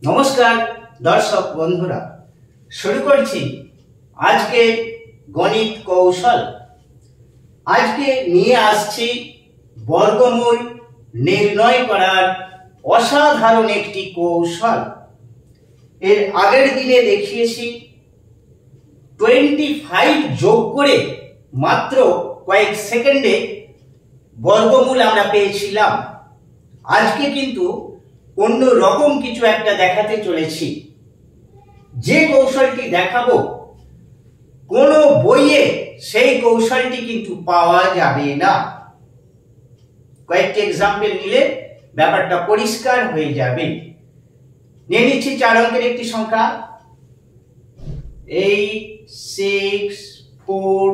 নমস্কার দর্শক বন্ধুরা, শুরু করছি আজকে গণিত কৌশল। আজকে নিয়ে আসছি বর্গমূল নির্ণয় করার অসাধারণ একটি কৌশল। এর আগের দিনে দেখিয়েছি 25 যোগ করে মাত্র কয়েক সেকেন্ডে বর্গমূল আমরা পেয়েছিলাম। আজকে কিন্তু অন্য রকম কিছু একটা দেখাতে চলেছি। যে কৌশলটি দেখাবো কোনো বইয়ে সেই কৌশলটি কিন্তু পাওয়া যাবে না। কয়েকটি এক্সাম্পল নিলে ব্যাপারটা পরিষ্কার হয়ে যাবে। নিয়ে নিচ্ছি 4 অঙ্কের একটি সংখ্যা 8, 6, 4,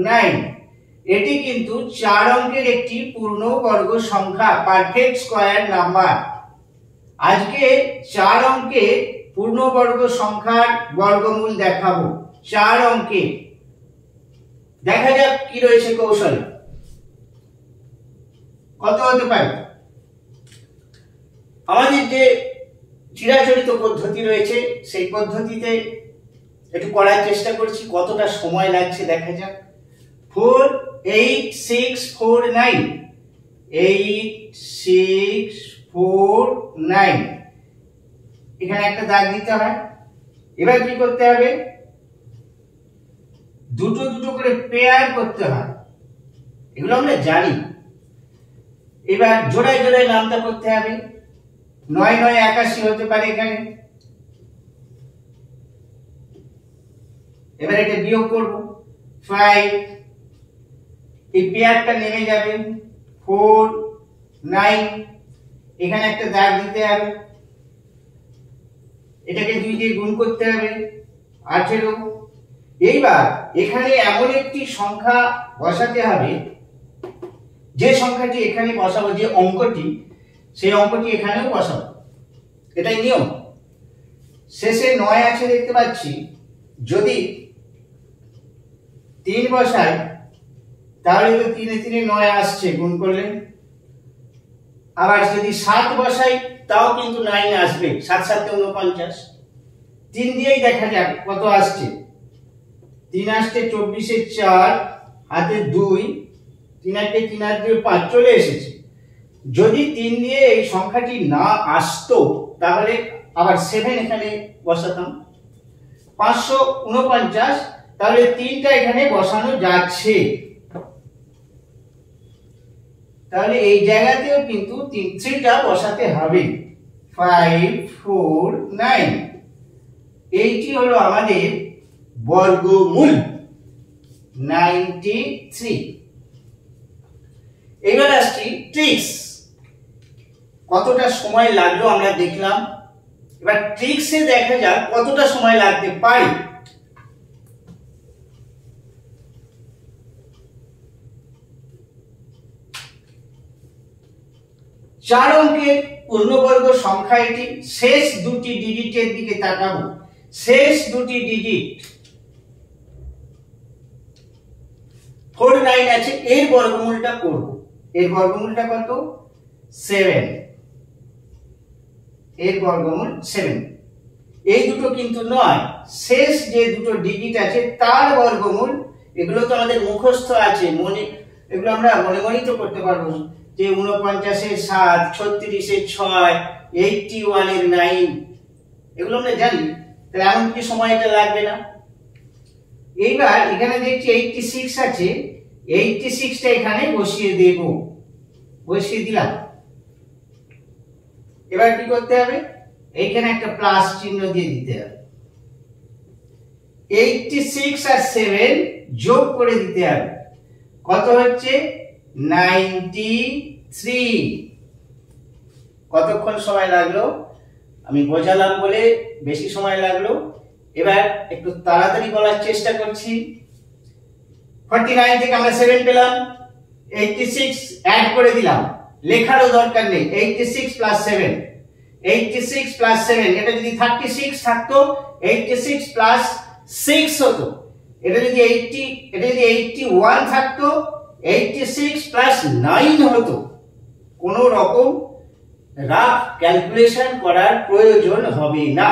9। এটি কিন্তু 4 অঙ্কের একটি পূর্ণবর্গ সংখ্যা, পারফেক্ট স্কয়ার নাম্বার। আজকে 4 অঙ্কের পূর্ণবর্গ সংখ্যার বর্গমূল দেখাবো। 4 অঙ্কে দেখা যাক কি রয়েছে কৌশল, কত হতে পারে। আমাদের যে চিরাচরিত পদ্ধতি রয়েছে সেই পদ্ধতিতে একটু করার চেষ্টা করছি, কতটা সময় লাগছে দেখা যাক। 4, 8, 6, 4, 9। 8, 6, 4, 9। এখানে একটা দাগ দিতে হয়। এবার কি করতে হবে, দুটো দুটো করে পেয়ার করতে হয়, এগুলো আমরা জানি। এবার জোড়ায় জোড়ায় নামটা করতে হবে। 9, 9, 81 হতে পারে এখানে। এবার এটা বিয়োগ করব 5, এই পেয়ারটা নেমে যাবে 4, 9। এখানে একটা দাগ দিতে হবে, এটাকে 2 দিয়ে গুণ করতে হবে 18। এইবার এখানে এমন একটি সংখ্যা বসাতে হবে, যে সংখ্যাটি এখানে বসাবো, যে অঙ্কটি, সেই অঙ্কটি এখানেও বসাবো, এটাই নিয়ম। শেষে 9 আছে দেখতে পাচ্ছি, যদি 3 বসাই তাহলে তো 3 এ 3 9 আসছে গুণ করলে। আবার যদি 7 বসাই তাও কিন্তু 9 আসবে, 7 7 49। 3 দিয়েই দেখা যাক কত আসছে। 3 আসছে 24 এ 4, হাতে 2, 3 8 3 8 5 চলে এসেছে। যদি 3 দিয়ে এই সংখ্যাটি না আসতো তাহলে আবার 7 এখানে বসাতাম, 549। তাহলে 3টা এখানে বসানো যাচ্ছে। তাহলে এই জায়গাতেও কিন্তু 3টা বসাতে হবে। 5, 4, 9। এইটি হলো আমাদের বর্গমূল 93। এবার আসছি ট্রিক্স। কতটা সময় লাগলো আমরা দেখলাম, এবার ট্রিক্সে দেখা যাক কতটা সময় লাগতে পারে। চার অঙ্কের পূর্ণবর্গ সংখ্যা এটি। শেষ দুটি ডিজিটের দিকে তাকাবো। শেষ দুটি ডিজিট 4, 9 আছে, এর বর্গমূলটা করব। এর বর্গমূলটা কত? 7। এর বর্গমূল 7। এই দুটো কিন্তু নয়, শেষ যে দুটো ডিজিট আছে তার বর্গমূল। এগুলো তো আমাদের মুখস্থ আছে, মনে, এগুলো আমরা মনে মনেই তো করতে পারবো, যে 49 এর 7, 36 এর 6, 81 এর 9, এগুলো আমরা জানি। তাহলে এমন কি সময় এটা লাগবে না। এইবার এখানে দেখছি 86 আছে, 86টা এখানে বসিয়ে দেব, বসিয়ে দিলাম। এবার কি করতে হবে, এইখানে একটা প্লাস চিহ্ন দিয়ে দিতে হবে। 86 আর 7 যোগ করে দিতে হবে, কত হচ্ছে 93। কতক্ষণ সময় লাগলো আমি বোঝালাম বলে বেশি সময় লাগলো। এবার একটু তাড়াতাড়ি বলার চেষ্টা করছি। 49 থেকে আমরা 7 পেলাম, 86 অ্যাড করে দিলাম, লেখারও দরকার নেই। 86 প্লাস 7, 86 প্লাস 7, এটা যদি 36 থাকতো 86 প্লাস 6 হতো। এটা যদি 81 থাকতো 86 প্লাস 9 হতো। কোন রকম রাফ ক্যালকুলেশন করার প্রয়োজন হবে না।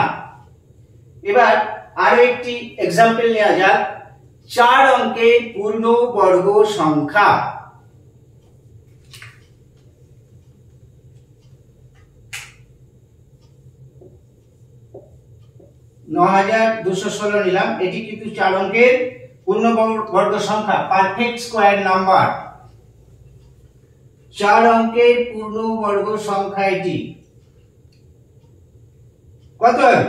এবার আরো একটি এক্সাম্পল নেওয়া যাক। 4 অঙ্কের পূর্ণবর্গ সংখ্যা। নিলাম, এটি কিন্তু 4 অঙ্কের পূর্ণবর্গ সংখ্যা, পারফেক্ট স্কয়ার নাম্বার। 4 অঙ্কের পূর্ণবর্গ সংখ্যা এটি কত হবে?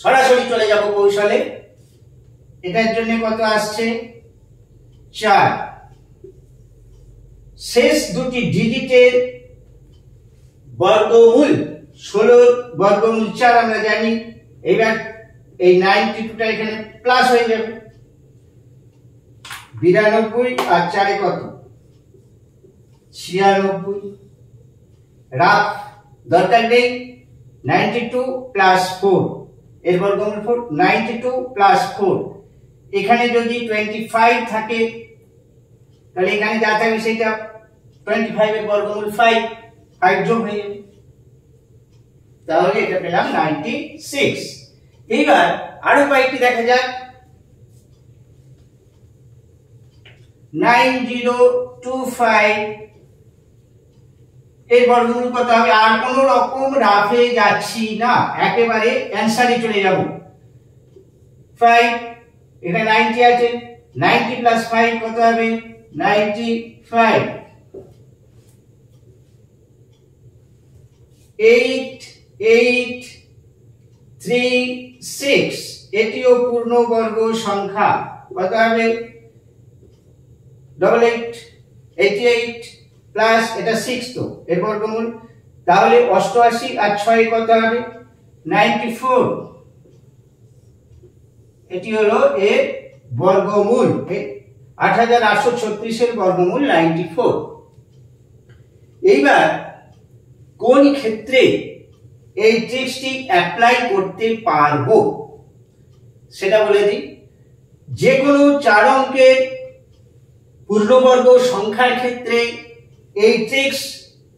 সরাসরি চলে যাব কৌশলে। এটার জন্য কত আসছে? 4। শেষ দুটি ডিজিটের বর্গমূল 16 বর্গমূল 4 আমরা জানি। এবার এই 92টা এখানে প্লাস হয়ে যাবে। 92 আর 4 কত? 96। রাফ দরকার নেই। 92 প্লাস 4 এর বর্গমূল 4। 92 প্লাস 4, এখানে যদি 25 থাকে তাহলে এখানে যা থাকবে সেটা 25 এর বর্গমূল 5 যোগ হয়ে যাবে। তাহলে এটা পেলাম 96। এবার আরো কয়েকটি দেখা যাক। 9025 এর বর্গমূল কত হবে? আর কোন রকম রাফে যাচ্ছি না, একেবারে অ্যানসারে চলে যাব। 5, এখানে 90 আছে, 90 প্লাস 5 কত হবে? 95। 8836 এটিও পূর্ণবর্গ সংখ্যা। কত হবে? 88 প্লাস এটা 6 তো এর বর্গমূল, তাহলে 88 আর 6 কত হবে? 94। এটি হলো এর বর্গমূল। 8836 এর বর্গমূল 94। এইবার কোন ক্ষেত্রে এই ট্রিক্সটি অ্যাপ্লাই করতে পারবো সেটা বলে দিই। যে কোনো 4 অঙ্কের পূর্ণবর্গ সংখ্যার ক্ষেত্রে এই ট্রিক্স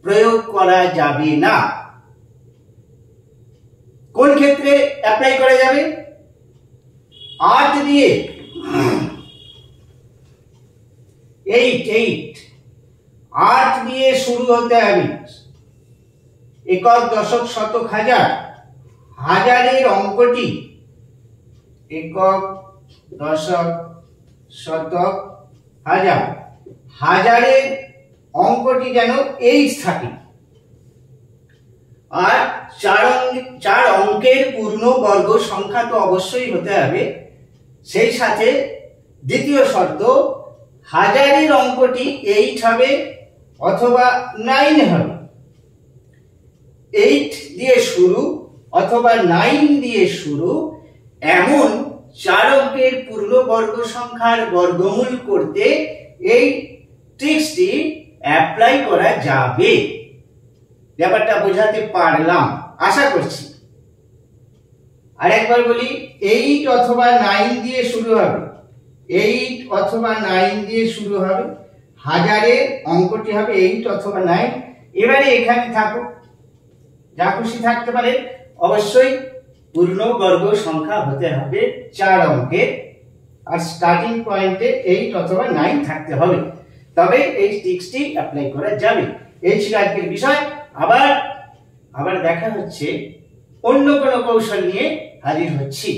প্রয়োগ করা যাবে না। কোন ক্ষেত্রে অ্যাপ্লাই করা যাবে? 8 দিয়ে 8 দিয়ে শুরু হতে হবে। একক, দশক, শতক, হাজার। হাজারের অঙ্কটি একক, দশক, শতক, হাজার। হাজারের অঙ্কটি যেন 8 থাকে। আর 4 অঙ্কের পূর্ণবর্গ সংখ্যা তো অবশ্যই হতে হবে। সেই সাথে দ্বিতীয় শর্ত, হাজারের অঙ্কটি 8 হবে অথবা 9 হবে। 8 দিয়ে শুরু অথবা 9 দিয়ে শুরু এমন 4 অঙ্কের পূর্ণবর্গ সংখ্যার বর্গমূল করতে এই ট্রিক্সটি অ্যাপ্লাই করা যাবে। ব্যাপারটা বোঝাতে পারলাম আশা করছি। আরেকবার বলি, 8 অথবা 9 দিয়ে শুরু হবে। 8 অথবা 9 দিয়ে শুরু হবে। হাজারের অঙ্কটি হবে 8 অথবা 9। এবারে এখানে থাকো, যা খুশি থাকতে পারে, অবশ্যই পূর্ণবর্গ সংখ্যা হতে হবে 4 অঙ্কের। আর স্টার্টিং পয়েন্টে 8 অথবা 9 থাকতে হবে, তবে এই ট্রিক্সটি অ্যাপ্লাই করা যাবে। এই ছিল আজকের বিষয়। আবার দেখা হচ্ছে অন্য কোনো কৌশল নিয়ে হাজির হচ্ছি।